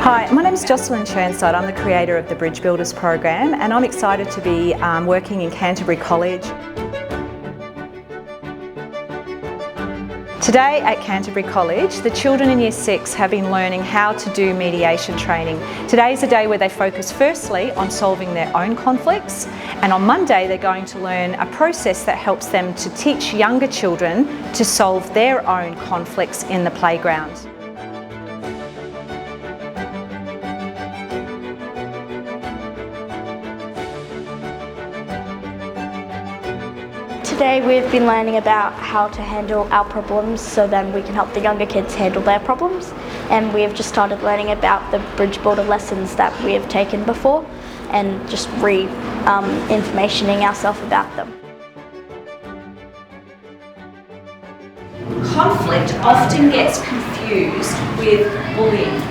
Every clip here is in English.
Hi, my name is Jocelyn Churnside. I'm the creator of the Bridge Builders program, and I'm excited to be working in Canterbury College. Today at Canterbury College, the children in Year 6 have been learning how to do mediation training. Today is a day where they focus firstly on solving their own conflicts, and on Monday they're going to learn a process that helps them to teach younger children to solve their own conflicts in the playground. Today we've been learning about how to handle our problems so then we can help the younger kids handle their problems, and we've just started learning about the bridge builder lessons that we have taken before and just informationing ourselves about them. Conflict often gets confused with bullying.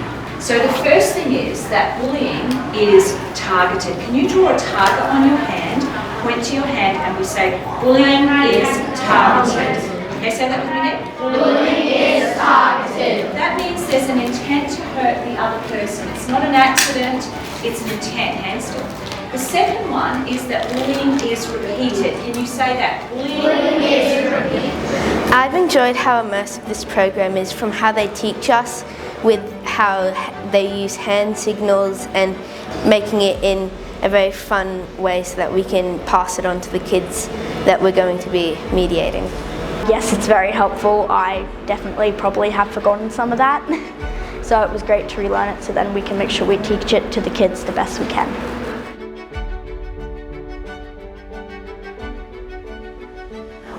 So the first thing is that bullying is targeted. Can you draw a target on your hand, point to your hand, and we say bullying is targeted? Okay, say that with me again. Bullying is targeted. That means there's an intent to hurt the other person. It's not an accident, it's an intent. Hands still. The second one is that bullying is repeated. Can you say that? Bullying is repeated. I've enjoyed how immersive this program is, from how they teach us with how they use hand signals and making it in a very fun way so that we can pass it on to the kids that we're going to be mediating. Yes, it's very helpful. I definitely probably have forgotten some of that. So it was great to relearn it so then we can make sure we teach it to the kids the best we can.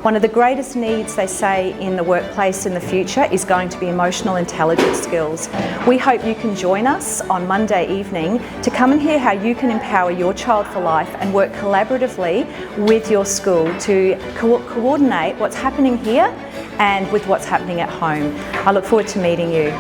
One of the greatest needs, they say, in the workplace in the future is going to be emotional intelligence skills. We hope you can join us on Monday evening to come and hear how you can empower your child for life and work collaboratively with your school to coordinate what's happening here and with what's happening at home. I look forward to meeting you.